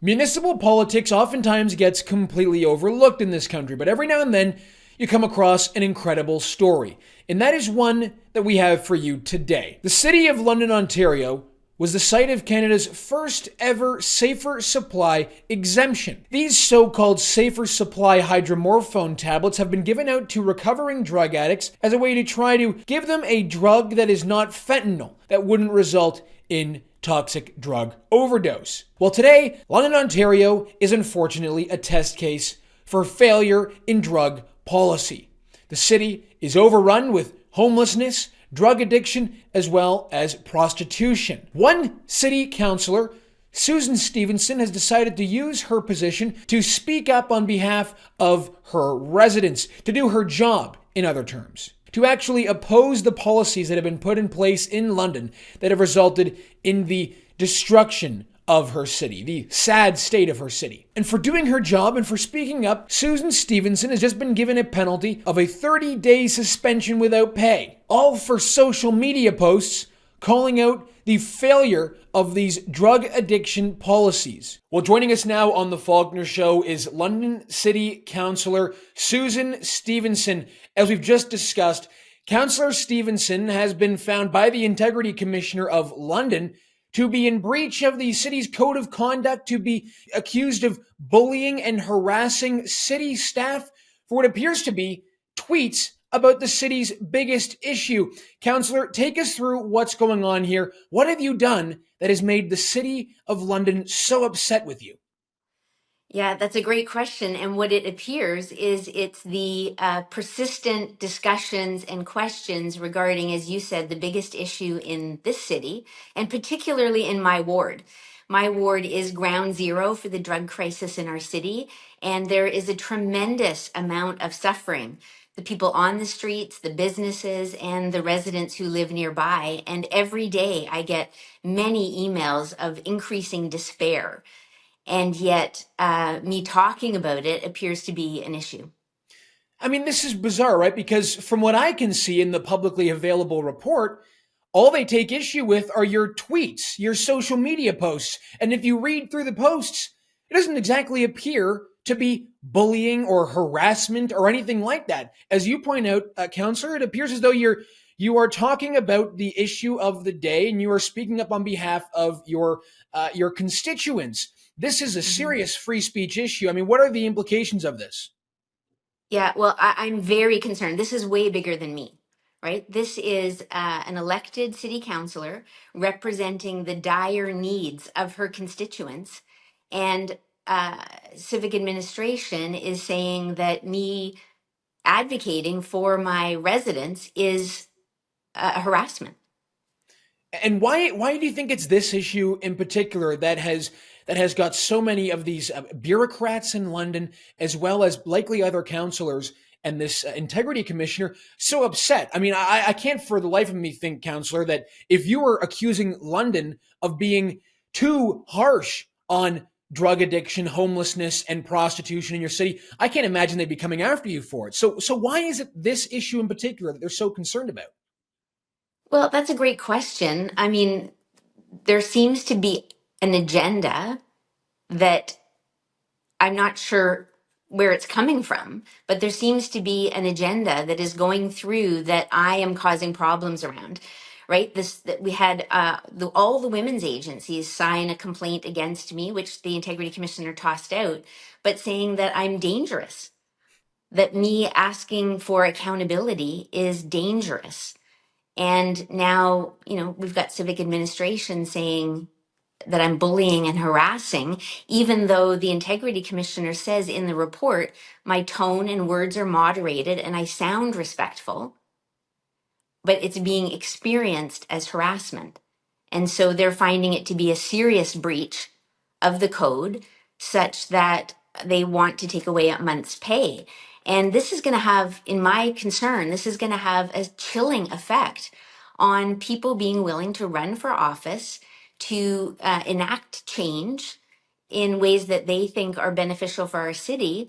Municipal politics oftentimes gets completely overlooked in this country, but every now and then you come across an incredible story. And that is one that we have for you today. The city of London, Ontario was the site of Canada's first ever safer supply exemption. These so-called safer supply hydromorphone tablets have been given out to recovering drug addicts as a way to try to give them a drug that is not fentanyl, that wouldn't result in toxic drug overdose. Well, today, London, Ontario is unfortunately a test case for failure in drug policy. The city is overrun with homelessness, drug addiction, as well as prostitution. One city councillor, Susan Stevenson, has decided to use her position to speak up on behalf of her residents, to do her job, in other terms, to actually oppose the policies that have been put in place in London that have resulted in the destruction of her city, the sad state of her city. And for doing her job and for speaking up, Susan Stevenson has just been given a penalty of a 30-day suspension without pay, all for social media posts calling out the failure of these drug addiction policies. Well, joining us now on the Faulkner Show is London City Councillor Susan Stevenson. As we've just discussed, Councillor Stevenson has been found by the Integrity Commissioner of London to be in breach of the city's code of conduct, to be accused of bullying and harassing city staff for what appears to be tweets about the city's biggest issue. Councillor, take us through what's going on here. What have you done that has made the City of London so upset with you? Yeah, that's a great question. And what it appears is it's the persistent discussions and questions regarding, as you said, the biggest issue in this city, and particularly in my ward. My ward is ground zero for the drug crisis in our city, and there is a tremendous amount of suffering. The people on the streets, the businesses, and the residents who live nearby. And every day I get many emails of increasing despair, and yet me talking about it appears to be an issue. I mean, this is bizarre, right? Because from what I can see in the publicly available report, all they take issue with are your tweets, your social media posts. And if you read through the posts, it doesn't exactly appear to be bullying or harassment or anything like that. As you point out, Councillor, it appears as though you are talking about the issue of the day and you are speaking up on behalf of your constituents. This is a serious free speech issue. I mean, what are the implications of this? Yeah, well, I'm very concerned. This is way bigger than me, right? This is an elected city councillor representing the dire needs of her constituents. And civic administration is saying that me advocating for my residents is harassment. And why do you think it's this issue in particular that has got so many of these bureaucrats in London, as well as likely other councillors and this integrity commissioner, so upset? I mean, I can't for the life of me think, Councillor, that if you were accusing London of being too harsh on drug addiction, homelessness, and prostitution in your city, I can't imagine they'd be coming after you for it. So why is it this issue in particular that they're so concerned about? Well, that's a great question. I mean, there seems to be an agenda that I'm not sure where it's coming from, but there seems to be an agenda that is going through that I am causing problems around. Right? This that we had all the women's agencies sign a complaint against me, which the integrity commissioner tossed out, but saying that I'm dangerous, that me asking for accountability is dangerous. And now, we've got civic administration saying that I'm bullying and harassing, even though the integrity commissioner says in the report, my tone and words are moderated and I sound respectful, but it's being experienced as harassment. And so they're finding it to be a serious breach of the code, such that they want to take away a month's pay. And this is going to have, in my concern, this is going to have a chilling effect on people being willing to run for office, to enact change in ways that they think are beneficial for our city,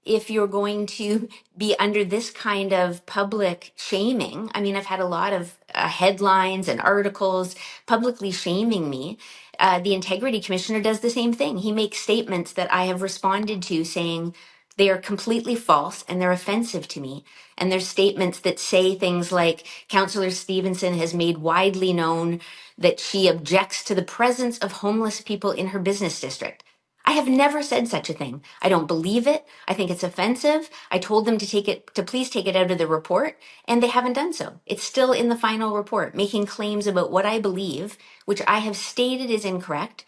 if you're going to be under this kind of public shaming. I mean, I've had a lot of headlines and articles publicly shaming me. The integrity commissioner does the same thing. He makes statements that I have responded to saying they are completely false and they're offensive to me. And there's statements that say things like Councillor Stevenson has made widely known that she objects to the presence of homeless people in her business district. I have never said such a thing. I don't believe it. I think it's offensive. I told them to please take it out of the report, and they haven't done so. It's still in the final report, making claims about what I believe, which I have stated is incorrect.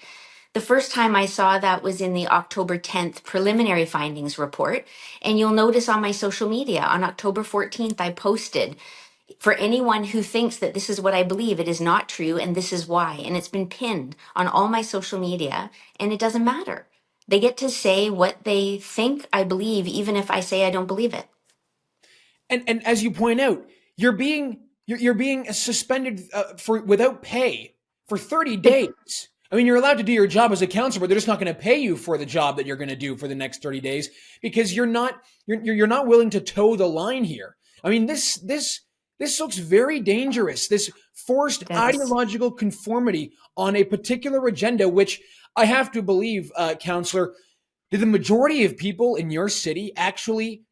The first time I saw that was in the October 10th preliminary findings report. And you'll notice on my social media on October 14th, I posted, for anyone who thinks that this is what I believe, it is not true, and this is why. And it's been pinned on all my social media, and it doesn't matter. They get to say what they think I believe, even if I say I don't believe it. And as you point out, you're being suspended for without pay for 30 days. I mean, you're allowed to do your job as a counselor, but they're just not going to pay you for the job that you're going to do for the next 30 days because you're not willing to toe the line here. I mean, this looks very dangerous. This forced That's ideological conformity on a particular agenda, which I have to believe, counselor, do the majority of people in your city actually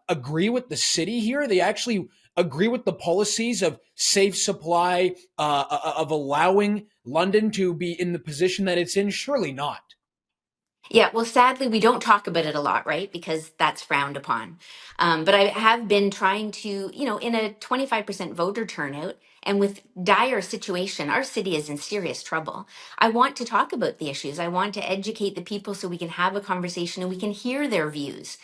agree with the city here? They actually agree with the policies of safe supply, of allowing London to be in the position that it's in? Surely not. Yeah, well, sadly, we don't talk about it a lot, right? Because that's frowned upon. But I have been trying to, in a 25% voter turnout and with dire situation, our city is in serious trouble. I want to talk about the issues. I want to educate the people so we can have a conversation and we can hear their views.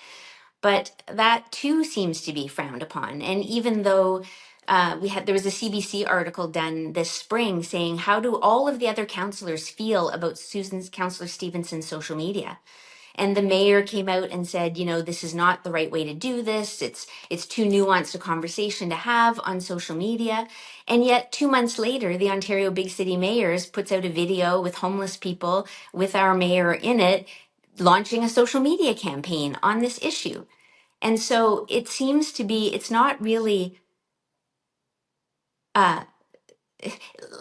But that too seems to be frowned upon. And even though there was a CBC article done this spring saying, how do all of the other councillors feel about Councillor Stevenson's social media? And the mayor came out and said, this is not the right way to do this. It's too nuanced a conversation to have on social media. And yet 2 months later, the Ontario Big City Mayors puts out a video with homeless people with our mayor in it, launching a social media campaign on this issue. And so it seems to be, it's not really, uh,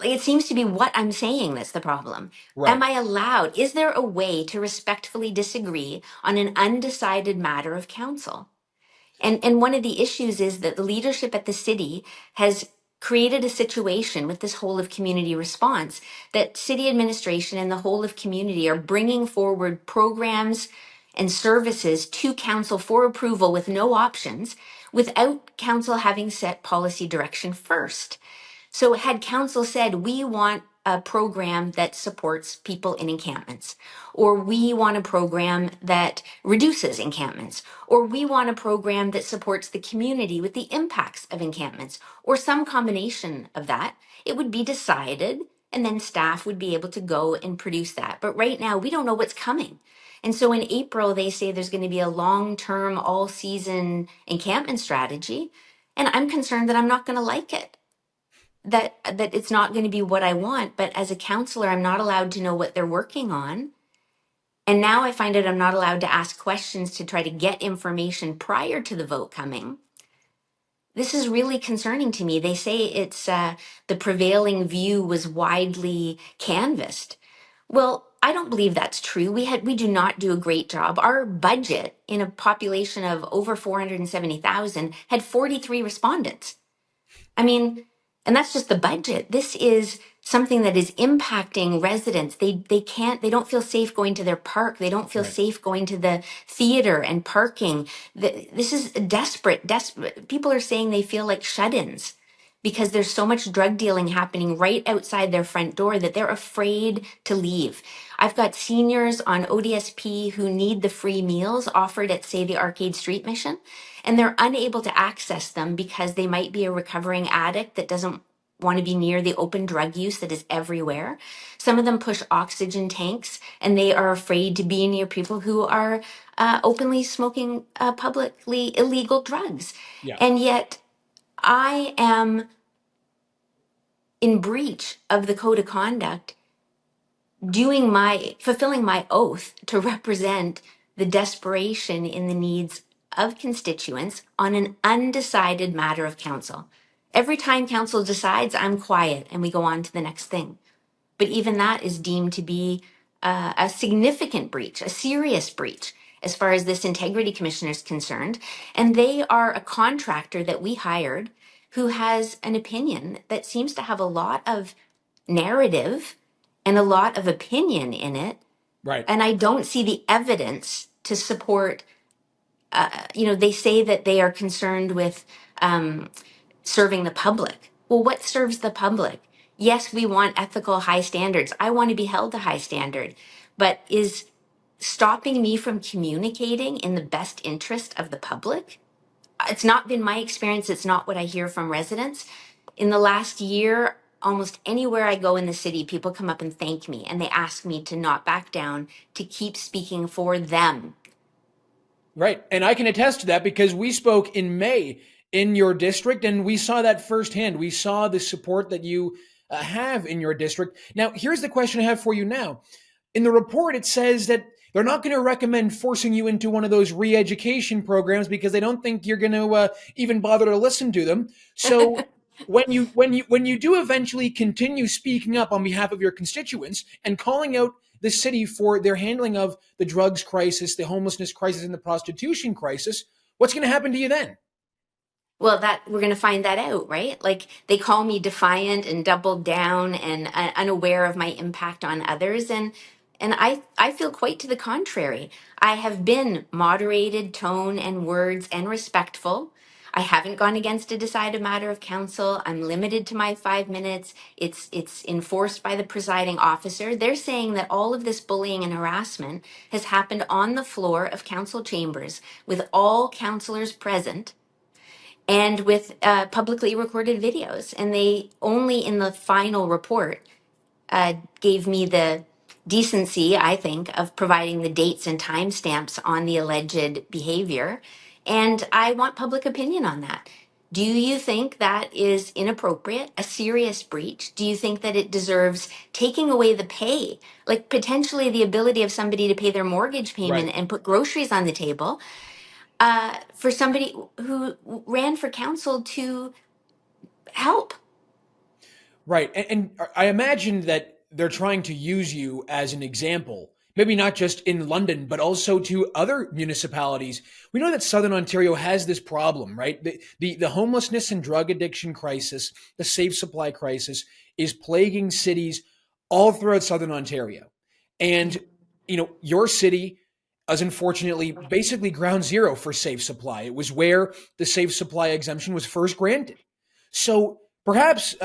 it seems to be what I'm saying that's the problem. Am Right. I allowed? Is there a way to respectfully disagree on an undecided matter of council? And one of the issues is that the leadership at the city has created a situation with this whole of community response that city administration and the whole of community are bringing forward programs and services to council for approval with no options without council having set policy direction first. So had council said, we want a program that supports people in encampments, or we want a program that reduces encampments, or we want a program that supports the community with the impacts of encampments, or some combination of that, it would be decided and then staff would be able to go and produce that. But right now, we don't know what's coming. And so in April, they say there's going to be a long-term, all-season encampment strategy. And I'm concerned that I'm not going to like it, that it's not going to be what I want. But as a counselor, I'm not allowed to know what they're working on. And now I find out I'm not allowed to ask questions to try to get information prior to the vote coming. This is really concerning to me. They say it's the prevailing view was widely canvassed. Well, I don't believe that's true. We do not do a great job. Our budget in a population of over 470,000 had 43 respondents. I mean, and that's just the budget. This is something that is impacting residents. They don't feel safe going to their park. They don't feel Right. safe going to the theater and parking. This is desperate. People are saying they feel like shut-ins because there's so much drug dealing happening right outside their front door that they're afraid to leave. I've got seniors on ODSP who need the free meals offered at, say, the Arcade Street Mission, and they're unable to access them because they might be a recovering addict that doesn't want to be near the open drug use that is everywhere. Some of them push oxygen tanks, and they are afraid to be near people who are openly smoking publicly illegal drugs. Yeah. And yet, I am in breach of the code of conduct, fulfilling my oath to represent the desperation in the needs of constituents on an undecided matter of council. Every time council decides, I'm quiet and we go on to the next thing. But even that is deemed to be a significant breach, a serious breach, as far as this integrity commissioner is concerned. And they are a contractor that we hired who has an opinion that seems to have a lot of narrative and a lot of opinion in it. Right. And I don't see the evidence to support, they say that they are concerned with serving the public. Well, what serves the public? Yes, we want ethical high standards. I want to be held to high standard. But is stopping me from communicating in the best interest of the public? It's not been my experience. It's not what I hear from residents. In the last year, almost anywhere I go in the city, people come up and thank me and they ask me to not back down, to keep speaking for them. Right. And I can attest to that because we spoke in May in your district and we saw that firsthand. We saw the support that you have in your district. Now, here's the question I have for you now. In the report, it says that they're not going to recommend forcing you into one of those re-education programs because they don't think you're going to even bother to listen to them. So when you do eventually continue speaking up on behalf of your constituents and calling out the city for their handling of the drugs crisis, the homelessness crisis, and the prostitution crisis, what's going to happen to you then? Well, that we're going to find that out, right? Like they call me defiant and doubled down and unaware of my impact on others, and I feel quite to the contrary. I have been moderated tone and words and respectful. I haven't gone against a decided matter of council. I'm limited to my 5 minutes. It's enforced by the presiding officer. They're saying that all of this bullying and harassment has happened on the floor of council chambers with all councillors present and with publicly recorded videos. And they only in the final report gave me the decency, I think, of providing the dates and timestamps on the alleged behavior. And I want public opinion on that. Do you think that is inappropriate, a serious breach? Do you think that it deserves taking away the pay, like potentially the ability of somebody to pay their mortgage Right. payment and put groceries on the table? For somebody who ran for council to help. Right. And I imagine that they're trying to use you as an example, maybe not just in London, but also to other municipalities. We know that Southern Ontario has this problem, right? The homelessness and drug addiction crisis, the safe supply crisis is plaguing cities all throughout Southern Ontario. And, your city is unfortunately basically ground zero for safe supply. It was where the safe supply exemption was first granted. So perhaps,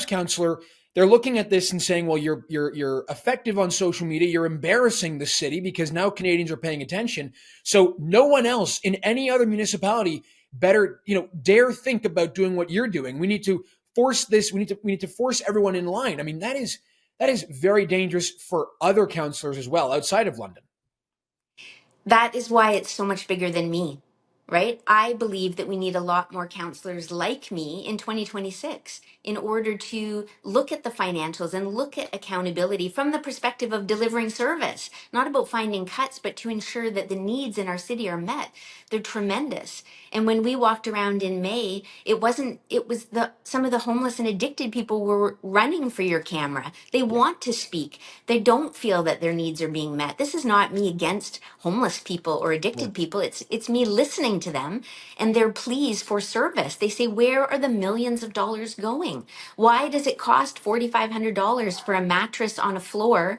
councillor, they're looking at this and saying, "Well, you're effective on social media. You're embarrassing the city because now Canadians are paying attention. So no one else in any other municipality better, dare think about doing what you're doing. We need to force this. We need to force everyone in line." I mean, that is very dangerous for other councillors as well outside of London. That is why it's so much bigger than me, right? I believe that we need a lot more counselors like me in 2026 in order to look at the financials and look at accountability from the perspective of delivering service, not about finding cuts, but to ensure that the needs in our city are met. They're tremendous. And when we walked around in May, it was some of the homeless and addicted people were running for your camera. They Yeah. want to speak. They don't feel that their needs are being met. This is not me against homeless people or Yeah. addicted people. It's me listening to them and their pleas for service. They say, where are the millions of dollars going? Why does it cost $4,500 for a mattress on a floor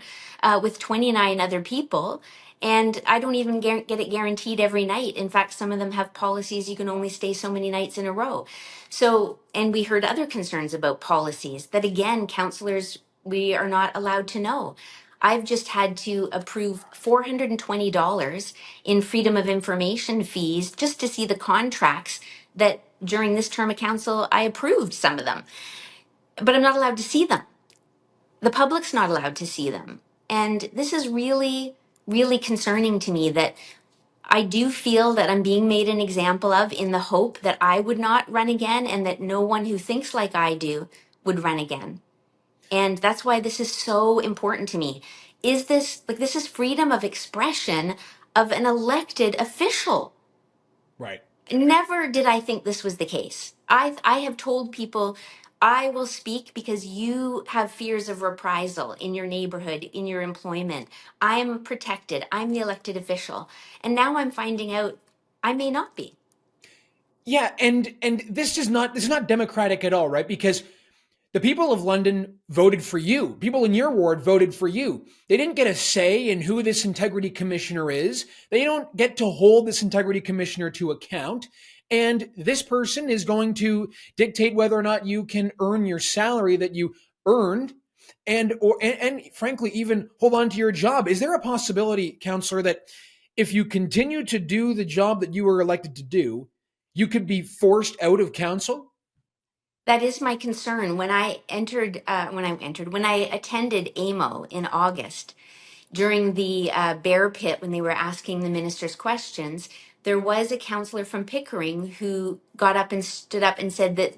with 29 other people? And I don't even get it guaranteed every night. In fact, some of them have policies you can only stay so many nights in a row. So, and we heard other concerns about policies that, again, counselors, we are not allowed to know. I've just had to approve $420 in freedom of information fees just to see the contracts that during this term of council, I approved some of them, but I'm not allowed to see them. The public's not allowed to see them. And this is really, really concerning to me that I do feel that I'm being made an example of in the hope that I would not run again and that no one who thinks like I do would run again. And that's why this is so important to me. Is this like this is freedom of expression? of an elected official. Right. Never did I think this was the case. I have told people I will speak because you have fears of reprisal in your neighborhood, in your employment. I am protected. I'm the elected official. And now I'm finding out I may not be. Yeah, and this is not democratic at all, right? Because the people of London voted for you. People in your ward voted for you. They didn't get a say in who this integrity commissioner is. They don't get to hold this integrity commissioner to account. And this person is going to dictate whether or not you can earn your salary that you earned and frankly even hold on to your job. Is there a possibility, Councillor, that if you continue to do the job that you were elected to do, you could be forced out of council? That is my concern. When I attended AMO in August, during the bear pit when they were asking the ministers questions, there was a counselor from Pickering who got up and stood up and said that,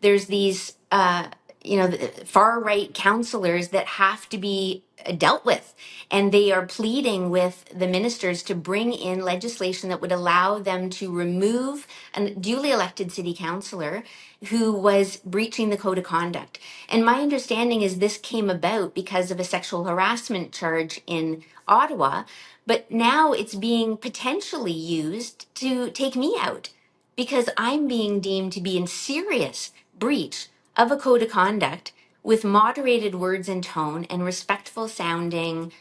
there's these, far right counselors that have to be dealt with. And they are pleading with the ministers to bring in legislation that would allow them to remove a duly elected city councillor who was breaching the code of conduct. And my understanding is this came about because of a sexual harassment charge in Ottawa, but now it's being potentially used to take me out because I'm being deemed to be in serious breach of a code of conduct with moderated words and tone and respectful sounding,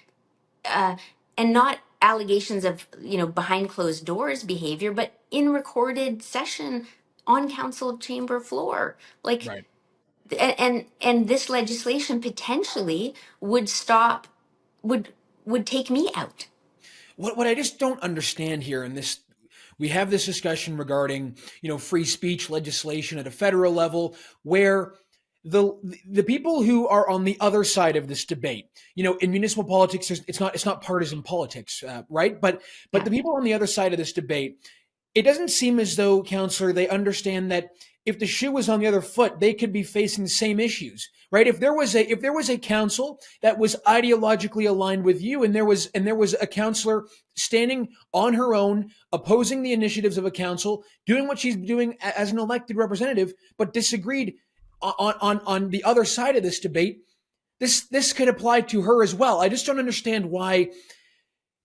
and not allegations of behind closed doors behavior, but in recorded session on council chamber floor. Like, Right. and this legislation potentially would stop, would take me out. What I just don't understand here in this, we have this discussion regarding free speech legislation at a federal level where the the people who are on the other side of this debate, in municipal politics, it's not partisan politics, right? But Yeah. the people on the other side of this debate, it doesn't seem as though, Councillor, they understand that if the shoe was on the other foot, they could be facing the same issues, right? If there was a council that was ideologically aligned with you, and there was a councillor standing on her own, opposing the initiatives of a council, doing what she's doing as an elected representative, but disagreed on the other side of this debate, this could apply to her as well. I just don't understand why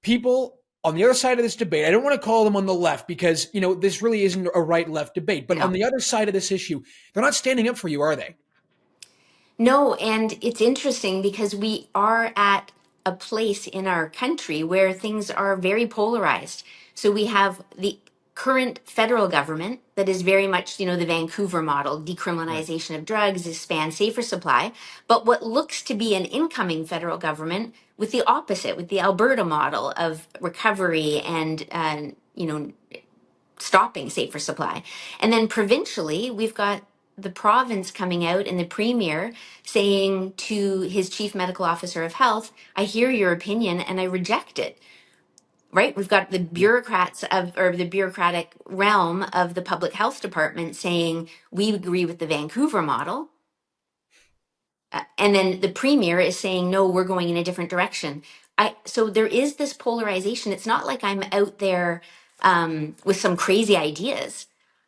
people on the other side of this debate, I don't want to call them on the left because, this really isn't a right left debate, but on No. the other side of this issue, they're not standing up for you, are they? No, and it's interesting because we are at a place in our country where things are very polarized. So we have the current federal government that is very much, the Vancouver model, Right. decriminalization of drugs, expand safer supply. But what looks to be an incoming federal government with the opposite, with the Alberta model of recovery and, stopping safer supply. And then provincially, we've got the province coming out and the premier saying to his chief medical officer of health, I hear your opinion and I reject it. Right? We've got the bureaucrats or the bureaucratic realm of the public health department saying we agree with the Vancouver model. And then the premier is saying, no, we're going in a different direction. So there is this polarization. It's not like I'm out there with some crazy ideas.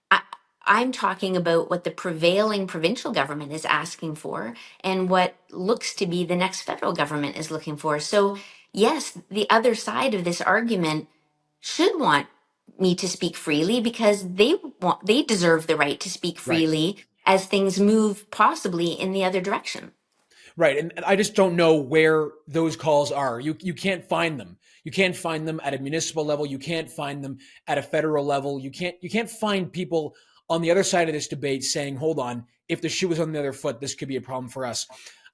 I, I'm talking about what the prevailing provincial government is asking for and what looks to be the next federal government is looking for. So, yes, the other side of this argument should want me to speak freely because they deserve the right to speak Right. freely as things move possibly in the other direction. Right. And I just don't know where those calls are. You can't find them. You can't find them at a municipal level. You can't find them at a federal level. You can't find people on the other side of this debate saying, hold on, if the shoe was on the other foot, this could be a problem for us.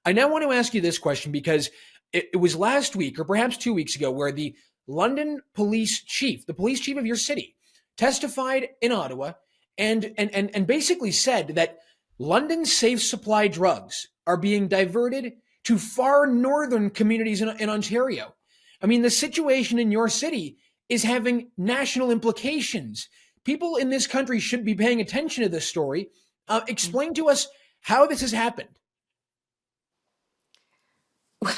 I now want to ask you this question because it was last week or perhaps 2 weeks ago where the London police chief, the police chief of your city, testified in Ottawa and basically said that London's safe supply drugs are being diverted to far northern communities in Ontario. I mean, the situation in your city is having national implications. People in this country should be paying attention to this story. Explain to us how this has happened.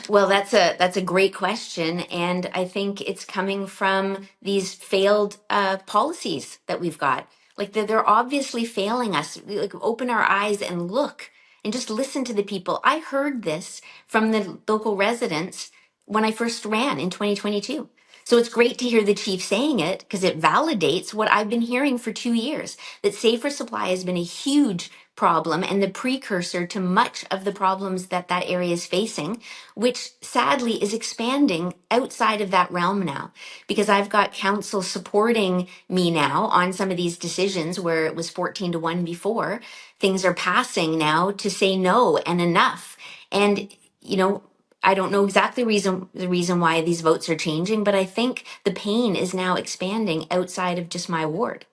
Well, that's a great question, and I think it's coming from these failed policies that we've got. Like they're obviously failing us. Like open our eyes and look, and just listen to the people. I heard this from the local residents when I first ran in 2022. So it's great to hear the chief saying it because it validates what I've been hearing for 2 years, that safer supply has been a huge problem and the precursor to much of the problems that that area is facing, which sadly is expanding outside of that realm now. Because I've got council supporting me now on some of these decisions where it was 14 to 1 before. Things are passing now to say no and enough. And, you know, I don't know exactly the reason why these votes are changing, but I think the pain is now expanding outside of just my ward.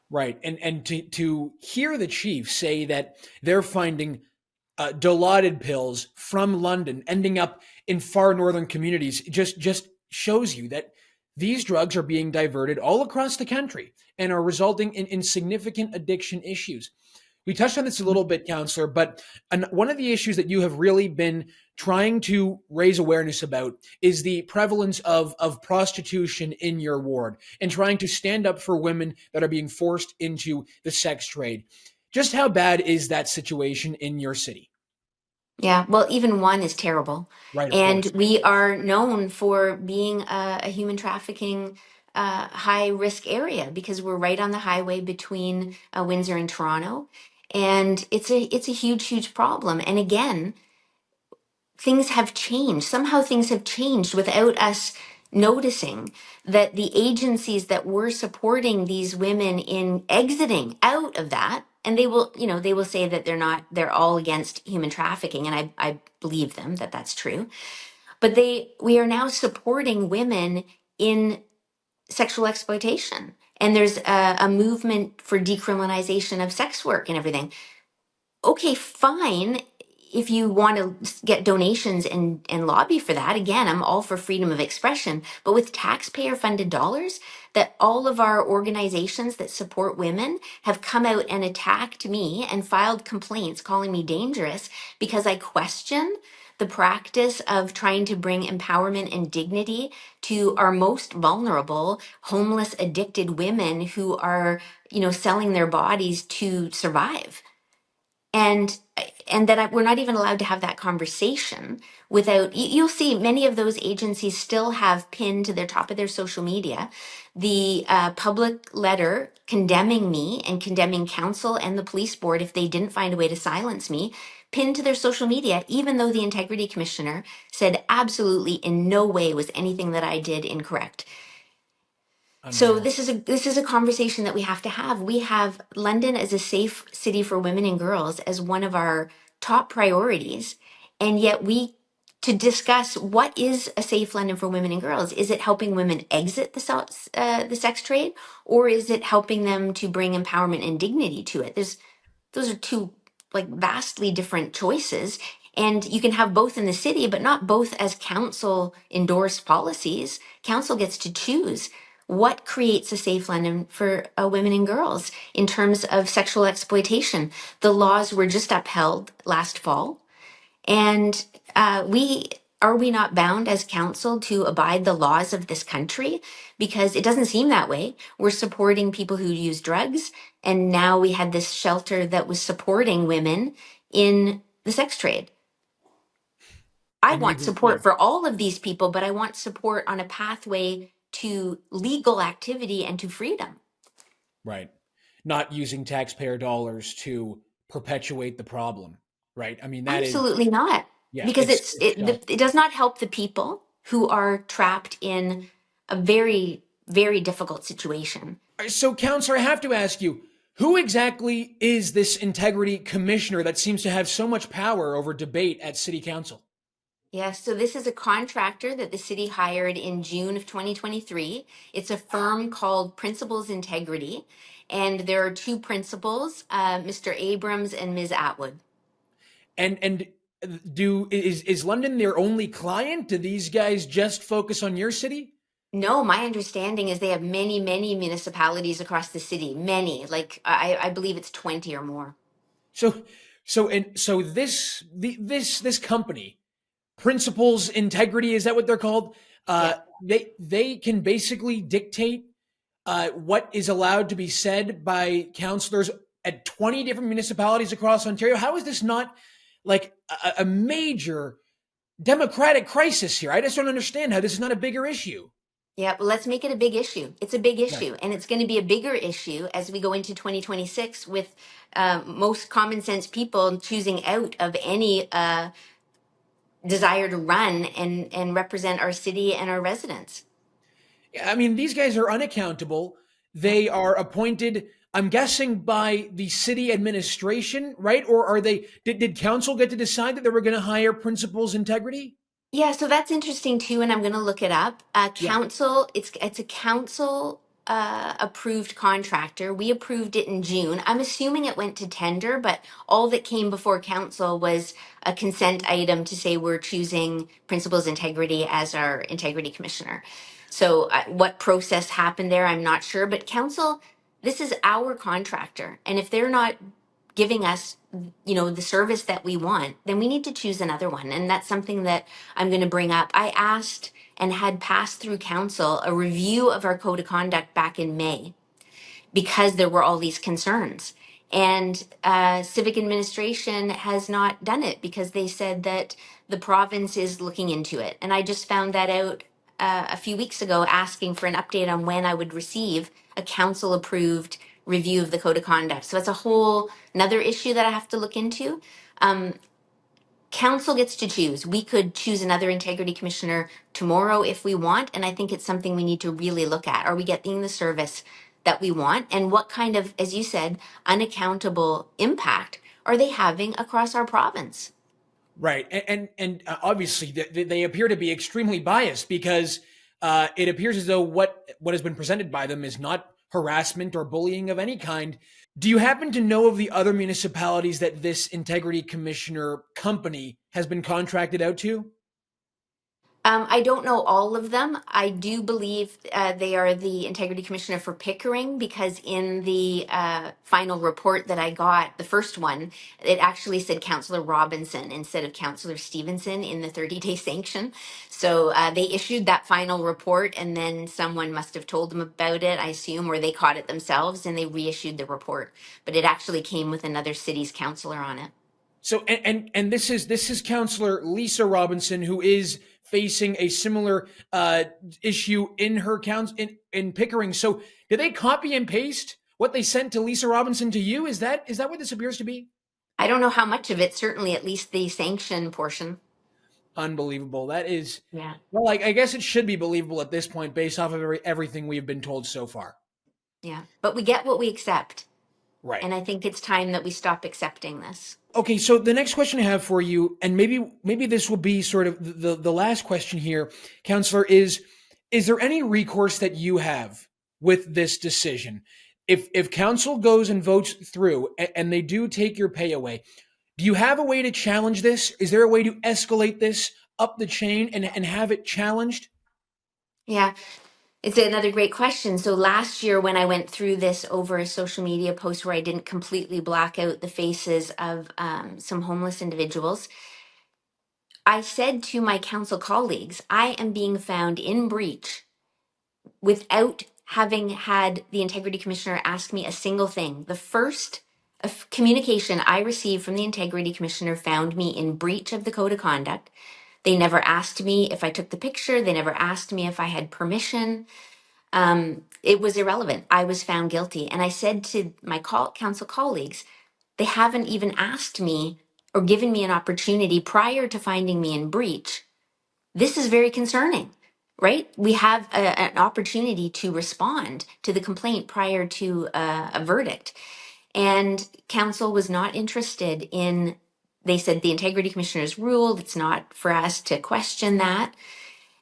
Right. And to hear the chief say that they're finding dilaudid pills from London ending up in far northern communities just shows you that these drugs are being diverted all across the country and are resulting in significant addiction issues. We touched on this a little bit, Councillor, but one of the issues that you have really been trying to raise awareness about is the prevalence of prostitution in your ward and trying to stand up for women that are being forced into the sex trade. Just how bad is that situation in your city? Yeah, well, even one is terrible. Right, of And course. we are known for being a human trafficking high risk area because we're right on the highway between Windsor and Toronto. And it's a huge problem. And again, things have changed. Somehow things have changed without us noticing that the agencies that were supporting these women in exiting out of that, and they will, you know, they will say that they're all against human trafficking, and I believe them that that's true. But we are now supporting women in sexual exploitation. And there's a movement for decriminalization of sex work and everything. Okay, fine. If you want to get donations and lobby for that, again, I'm all for freedom of expression. But with taxpayer funded dollars, that all of our organizations that support women have come out and attacked me and filed complaints calling me dangerous because I question the practice of trying to bring empowerment and dignity to our most vulnerable, homeless, addicted women who are, you know, selling their bodies to survive. And and that we're not even allowed to have that conversation without you'll see many of those agencies still have pinned to the top of their social media the public letter condemning me and condemning council and the police board if they didn't find a way to silence me, pinned to their social media, even though the integrity commissioner said absolutely in no way was anything that I did incorrect. So Unreal. this is a conversation that we have to have. We have London as a safe city for women and girls as one of our top priorities, and yet we to discuss what is a safe London for women and girls. Is it helping women exit the sex trade, or is it helping them to bring empowerment and dignity to it? Those are two like vastly different choices, and you can have both in the city but not both as council endorsed policies. Council gets to choose what creates a safe London for women and girls in terms of sexual exploitation. The laws were just upheld last fall, and we are we not bound as council to abide the laws of this country? Because it doesn't seem that way. We're supporting people who use drugs, and now we had this shelter that was supporting women in the sex trade. I And want even, yeah, support for all of these people, but I want support on a pathway to legal activity and to freedom. right. Not using taxpayer dollars to perpetuate the problem, right? I mean, that is, Absolutely not, yeah, because it's shocking. it does not help the people who are trapped in a very difficult situation. So, Counselor, I have to ask you, who exactly is this integrity commissioner that seems to have so much power over debate at City Council? Yes, so this is a contractor that the city hired in June of 2023. It's a firm called Principals Integrity, and there are two principals, Mr. Abrams and Ms. Atwood. And do is London their only client? Do these guys just focus on your city? No, my understanding is they have many municipalities across the city. Many, like I believe it's 20 or more. So so this company principles integrity, is that what they're called? Yeah. They can basically dictate what is allowed to be said by councillors at 20 different municipalities across Ontario. How is this not like a major democratic crisis here? I just don't understand how this is not a bigger issue. Yeah, well, let's make it a big issue. It's a big Right. issue, and it's going to be a bigger issue as we go into 2026 with most common sense people choosing out of any desire to run and represent our city and our residents. I mean, these guys are unaccountable. Yeah. They are appointed, I'm guessing, by the city administration, right? Or are they, did council get to decide that they were going to hire principals integrity? Yeah, so that's interesting too, and I'm going to look it up. Yeah. Council, it's a council approved contractor. We approved it in June. I'm assuming it went to tender, but all that came before council was a consent item to say we're choosing Principals Integrity as our integrity commissioner. So what process happened there, I'm not sure. But council, this is our contractor, and if they're not giving us the service that we want, then we need to choose another one. And that's something that I'm going to bring up. I asked and had passed through council a review of our code of conduct back in May because there were all these concerns. And civic administration has not done it because they said that the province is looking into it. And I just found that out a few weeks ago, asking for an update on when I would receive a council approved review of the code of conduct. So it's a whole another issue that I have to look into. Um, Council gets to choose. We could choose another integrity commissioner tomorrow if we want. And I think it's something we need to really look at. Are we getting the service that we want? And what kind of, as you said, unaccountable impact are they having across our province? Right. And obviously they appear to be extremely biased because it appears as though what has been presented by them is not harassment or bullying of any kind. Do you happen to know of the other municipalities that this integrity commissioner company has been contracted out to? I don't know all of them. I do believe they are the integrity commissioner for Pickering because in the final report that I got, the first one, it actually said Councillor Robinson instead of Councillor Stevenson in the 30-day sanction. So they issued that final report and then someone must have told them about it, I assume, or they caught it themselves and they reissued the report. But it actually came with another city's councillor on it. So and this is Councillor Lisa Robinson, who is facing a similar issue in her in Pickering. So did they copy and paste what they sent to Lisa Robinson to you? Is that what this appears to be? I don't know how much of it, certainly at least the sanction portion. Unbelievable. That is, Yeah. well, I guess it should be believable at this point based off of everything we have been told so far. Yeah. But we get what we accept. Right. And I think it's time that we stop accepting this. Okay, so the next question I have for you, and maybe this will be sort of the last question here, Councillor, is there any recourse that you have with this decision? If council goes and votes through and they do take your pay away, do you have a way to challenge this? Is there a way to escalate this up the chain and have it challenged? Yeah. It's another great question. So last year, when I went through this over a social media post where I didn't completely black out the faces of some homeless individuals, I said to my council colleagues, I am being found in breach without having had the integrity commissioner ask me a single thing. The first communication I received from the integrity commissioner found me in breach of the code of conduct. They never asked me if I took the picture. They never asked me if I had permission. It was irrelevant. I was found guilty. And I said to my council colleagues, they haven't even asked me or given me an opportunity prior to finding me in breach. This is very concerning, right? We have an opportunity to respond to the complaint prior to a verdict. And council was not interested in, they said the integrity commissioner's ruled, it's not for us to question that.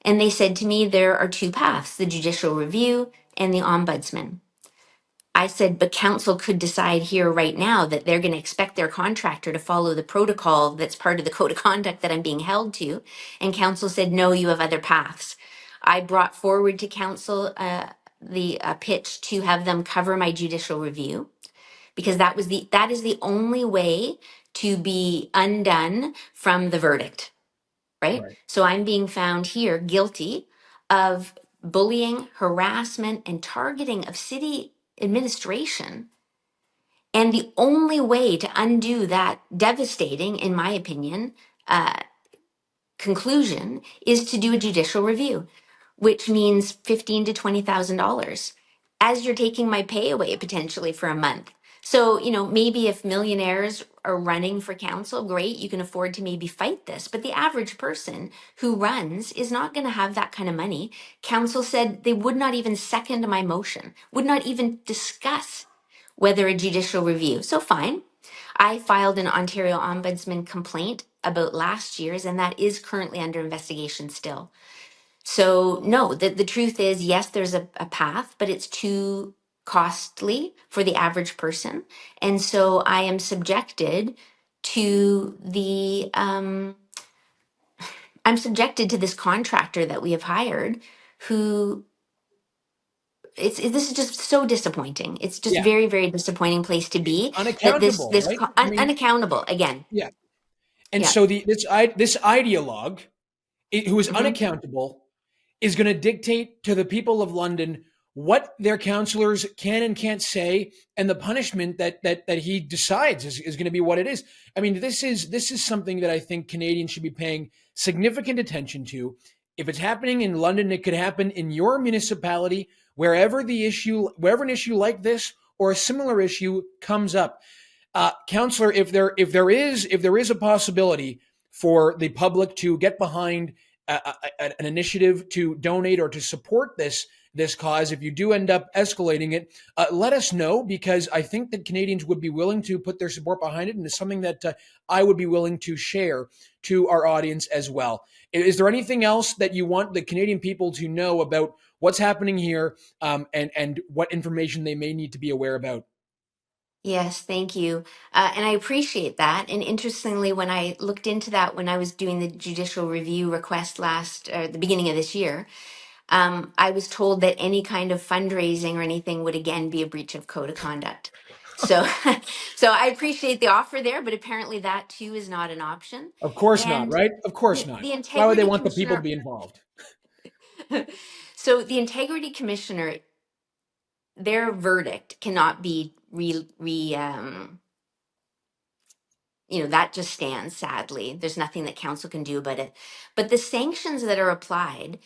And they said to me, there are two paths, the judicial review and the ombudsman. I said, but council could decide here right now that they're going to expect their contractor to follow the protocol that's part of the code of conduct that I'm being held to. And council said, no, you have other paths. I brought forward to council the pitch to have them cover my judicial review because that is the only way to be undone from the verdict. right? Right. So I'm being found here guilty of bullying, harassment, and targeting of city administration. And the only way to undo that devastating, in my opinion, uh, conclusion is to do a judicial review, which means $15,000 to $20,000 as you're taking my pay away potentially for a month. So, maybe if millionaires are running for council, great, you can afford to maybe fight this. But the average person who runs is not going to have that kind of money. Council said they would not even second my motion, would not even discuss whether a judicial review. So, fine. I filed an Ontario Ombudsman complaint about last year's, and that is currently under investigation still. So, no, the truth is, yes, there's a path, but it's too costly for the average person. And so I am subjected to I'm subjected to this contractor that we have hired who this is just so disappointing. It's just Yeah. very, very disappointing place to It's be that unaccountable, right? I mean, unaccountable again. yeah. And Yeah. so this ideologue who is Hmm. unaccountable is going to dictate to the people of London what their councillors can and can't say, and the punishment that he decides is going to be what it is. I mean, this is something that I think Canadians should be paying significant attention to. If it's happening in London, it could happen in your municipality, wherever an issue like this or a similar issue comes up. Councillor, if there is a possibility for the public to get behind an initiative to donate or to support this cause, if you do end up escalating it, let us know, because I think that Canadians would be willing to put their support behind it, and it's something that I would be willing to share to our audience as well. Is there anything else that you want the Canadian people to know about what's happening here, and what information they may need to be aware about? Yes, thank you. And I appreciate that. And interestingly, when I looked into that, when I was doing the judicial review request the beginning of this year, I was told that any kind of fundraising or anything would again be a breach of code of conduct. So, so I appreciate the offer there, but apparently that too is not an option. Of course not, And right? Of course the not. Why would they integrity want the people to commissioner, be involved? so the integrity commissioner, their verdict cannot be that just stands, sadly. There's nothing that council can do about it. But the sanctions that are applied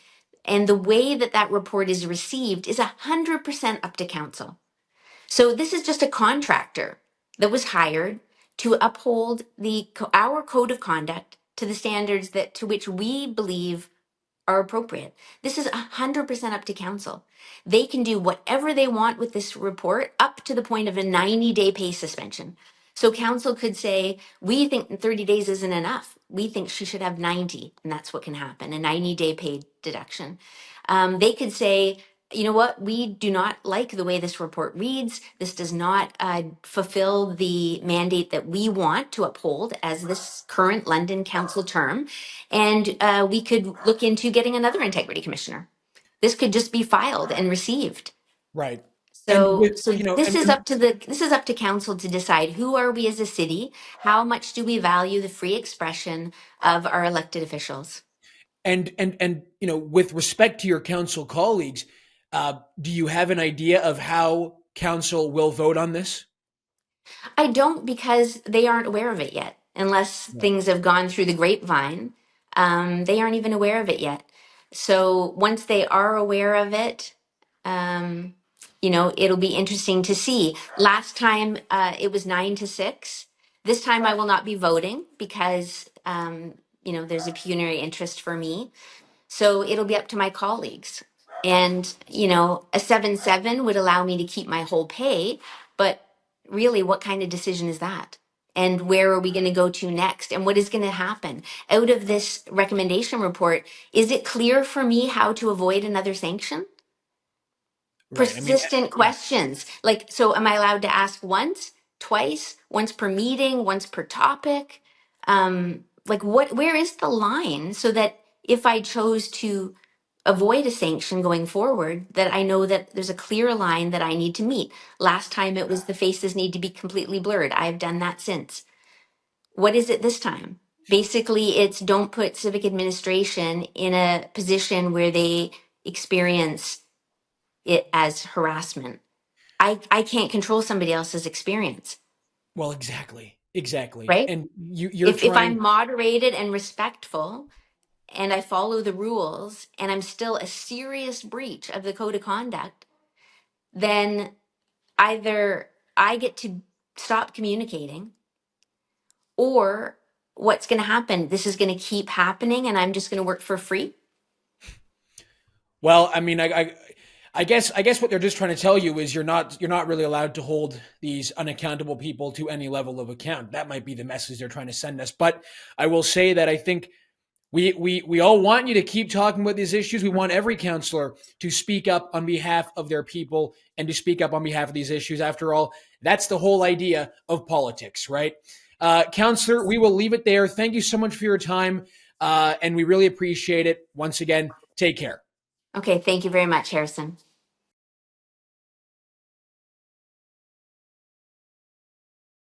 and the way that that report is received is 100% up to council. So this is just a contractor that was hired to uphold our code of conduct to the standards that to which we believe are appropriate. This is 100% up to council. They can do whatever they want with this report up to the point of a 90-day pay suspension. So council could say, we think 30 days isn't enough. We think she should have 90, and that's what can happen, a 90-day pay deduction. They could say, you know what, we do not like the way this report reads. This does not fulfill the mandate that we want to uphold as this current London Council term. And we could look into getting another integrity commissioner. This could just be filed and received. Right. And So, with so you know, this is up to council to decide who are we as a city, how much do we value the free expression of our elected officials. with respect to your council colleagues, do you have an idea of how council will vote on this? I don't, because they aren't aware of it yet, unless Right. things have gone through the grapevine. They aren't even aware of it yet. So once they are aware of it, um, it'll be interesting to see. Last time it was 9 to 6. This time I will not be voting because, there's a pecuniary interest for me. So it'll be up to my colleagues. And, a 7-7 would allow me to keep my whole pay. But really, what kind of decision is that? And where are we going to go to next? And what is going to happen? Out of this recommendation report, is it clear for me how to avoid another sanction? Right. I mean, Persistent yeah. questions. Like, so am I allowed to ask once, twice, once per meeting, once per topic? Where is the line so that if I chose to avoid a sanction going forward, that I know that there's a clear line that I need to meet? Last time it was the faces need to be completely blurred. I've done that since. What is it this time? Basically, it's don't put civic administration in a position where they experience it as harassment. I can't control somebody else's experience, Well, exactly. right? And you're If I'm trying. moderated and respectful and I follow the rules and I'm still a serious breach of the code of conduct, then either I get to stop communicating, or what's going to happen? This is going to keep happening and I'm just going to work for free. Well, I mean, I guess what they're just trying to tell you is you're not really allowed to hold these unaccountable people to any level of account. That might be the message they're trying to send us. But I will say that I think we all want you to keep talking about these issues. We want every counselor to speak up on behalf of their people and to speak up on behalf of these issues. After all, that's the whole idea of politics, right? Counselor, we will leave it there. Thank you so much for your time, and we really appreciate it. Once again, take care. Okay, thank you very much, Harrison.